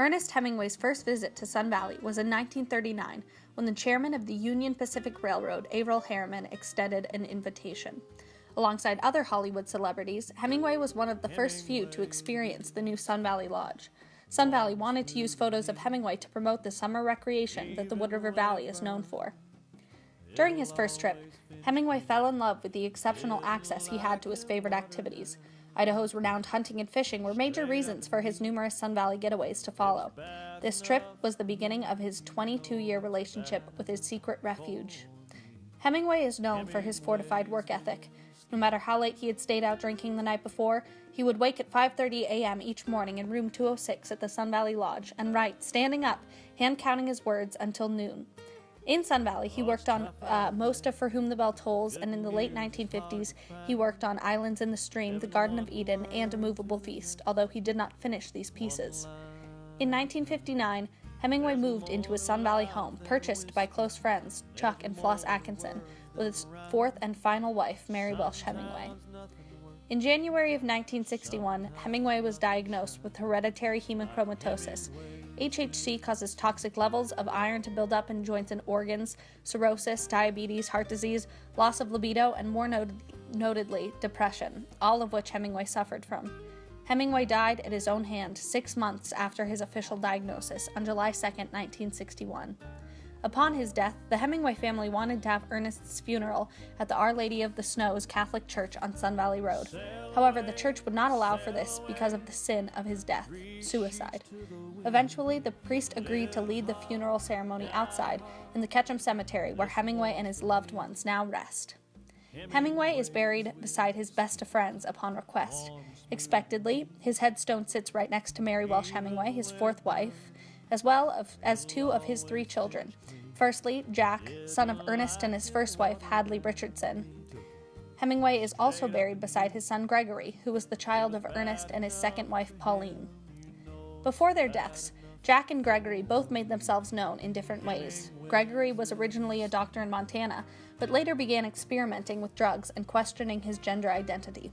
Ernest Hemingway's first visit to Sun Valley was in 1939 when the chairman of the Union Pacific Railroad, Averell Harriman, extended an invitation. Alongside other Hollywood celebrities, Hemingway was one of the first few to experience the new Sun Valley Lodge. Sun Valley wanted to use photos of Hemingway to promote the summer recreation that the Wood River Valley is known for. During his first trip, Hemingway fell in love with the exceptional access he had to his favorite activities. Idaho's renowned hunting and fishing were major reasons for his numerous Sun Valley getaways to follow. This trip was the beginning of his 22-year relationship with his secret refuge. Hemingway is known for his fortified work ethic. No matter how late he had stayed out drinking the night before, he would wake at 5:30 a.m. each morning in room 206 at the Sun Valley Lodge and write, standing up, hand-counting his words until noon. In Sun Valley, he worked on most of For Whom the Bell Tolls, and in the late 1950s, he worked on Islands in the Stream, The Garden of Eden, and A Movable Feast, although he did not finish these pieces. In 1959, Hemingway moved into his Sun Valley home, purchased by close friends Chuck and Floss Atkinson, with his fourth and final wife, Mary Welsh Hemingway. In January of 1961, Hemingway was diagnosed with hereditary hemochromatosis. HHC causes toxic levels of iron to build up in joints and organs, cirrhosis, diabetes, heart disease, loss of libido, and more notedly, depression, all of which Hemingway suffered from. Hemingway died at his own hand 6 months after his official diagnosis on July 2, 1961. Upon his death, the Hemingway family wanted to have Ernest's funeral at the Our Lady of the Snows Catholic Church on Sun Valley Road. However, the church would not allow for this because of the sin of his death, suicide. Eventually, the priest agreed to lead the funeral ceremony outside in the Ketchum Cemetery, where Hemingway and his loved ones now rest. Hemingway is buried beside his best of friends upon request. Expectedly, his headstone sits right next to Mary Welsh Hemingway, his fourth wife, as well as 2 of his 3 children. Firstly, Jack, son of Ernest and his first wife, Hadley Richardson. Hemingway is also buried beside his son Gregory, who was the child of Ernest and his second wife, Pauline. Before their deaths, Jack and Gregory both made themselves known in different ways. Gregory was originally a doctor in Montana, but later began experimenting with drugs and questioning his gender identity.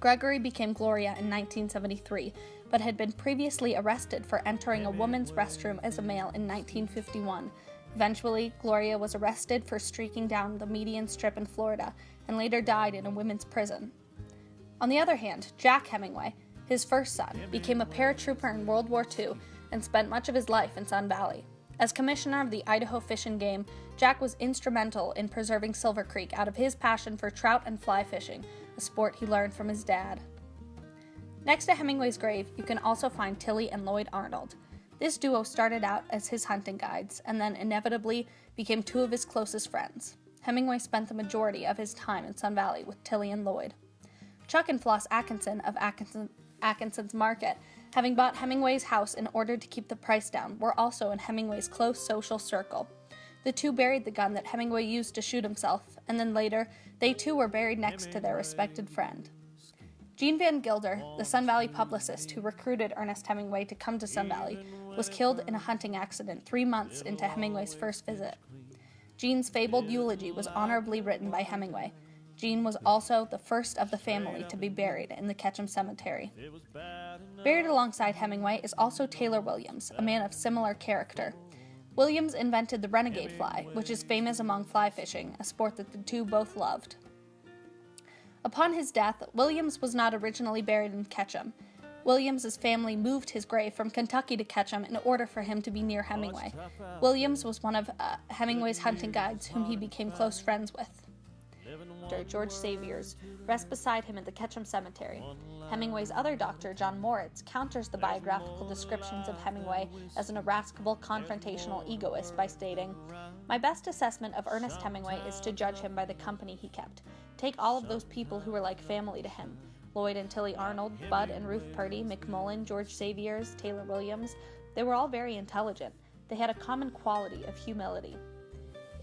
Gregory became Gloria in 1973, but had been previously arrested for entering a woman's restroom as a male in 1951. Eventually, Gloria was arrested for streaking down the median strip in Florida, and later died in a women's prison. On the other hand, Jack Hemingway, his first son, became a paratrooper in World War II and spent much of his life in Sun Valley. As commissioner of the Idaho Fish and Game, Jack was instrumental in preserving Silver Creek out of his passion for trout and fly fishing, a sport he learned from his dad. Next to Hemingway's grave, you can also find Tilly and Lloyd Arnold. This duo started out as his hunting guides, and then inevitably became 2 of his closest friends. Hemingway spent the majority of his time in Sun Valley with Tilly and Lloyd. Chuck and Floss Atkinson of Atkinson's Market, having bought Hemingway's house in order to keep the price down, were also in Hemingway's close social circle. The 2 buried the gun that Hemingway used to shoot himself, and then later, they too were buried next to their respected friend. Gene Van Gilder, the Sun Valley publicist who recruited Ernest Hemingway to come to Sun Valley, was killed in a hunting accident 3 months into Hemingway's first visit. Gene's fabled eulogy was honorably written by Hemingway. Gene was also the first of the family to be buried in the Ketchum Cemetery. Buried alongside Hemingway is also Taylor Williams, a man of similar character. Williams invented the renegade fly, which is famous among fly fishing, a sport that the 2 both loved. Upon his death, Williams was not originally buried in Ketchum. Williams's family moved his grave from Kentucky to Ketchum in order for him to be near Hemingway. Williams was one of Hemingway's hunting guides whom he became close friends with. Dr. George Saviors rests beside him at the Ketchum Cemetery. Hemingway's other doctor, John Moritz, counters the biographical descriptions of Hemingway as an irascible, confrontational egoist by stating, "My best assessment of Ernest Hemingway is to judge him by the company he kept. Take all of those people who were like family to him. Lloyd and Tilly Arnold, Bud and Ruth Purdy, McMullen, George Saviors, Taylor Williams. They were all very intelligent. They had a common quality of humility."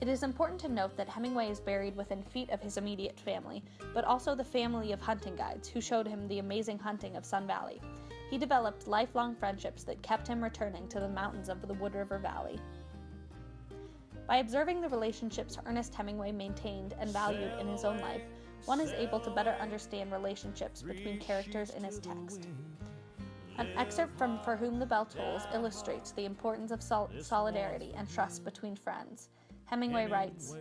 It is important to note that Hemingway is buried within feet of his immediate family, but also the family of hunting guides who showed him the amazing hunting of Sun Valley. He developed lifelong friendships that kept him returning to the mountains of the Wood River Valley. By observing the relationships Ernest Hemingway maintained and valued in his own life, one is able to better understand relationships between characters in his text. An excerpt from For Whom the Bell Tolls illustrates the importance of solidarity and trust between friends. Hemingway writes,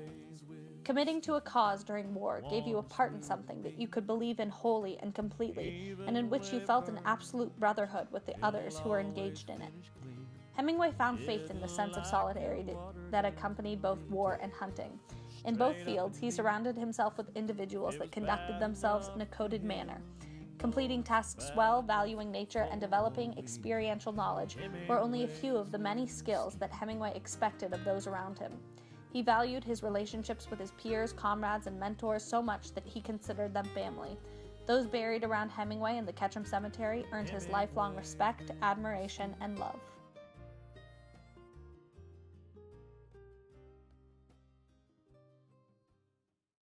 "Committing to a cause during war gave you a part in something that you could believe in wholly and completely, and in which you felt an absolute brotherhood with the others who were engaged in it." Hemingway found faith in the sense of solidarity that accompanied both war and hunting. In both fields, he surrounded himself with individuals that conducted themselves in a coded manner. Completing tasks well, valuing nature, and developing experiential knowledge were only a few of the many skills that Hemingway expected of those around him. He valued his relationships with his peers, comrades, and mentors so much that he considered them family. Those buried around Hemingway in the Ketchum Cemetery earned his lifelong respect, admiration, and love.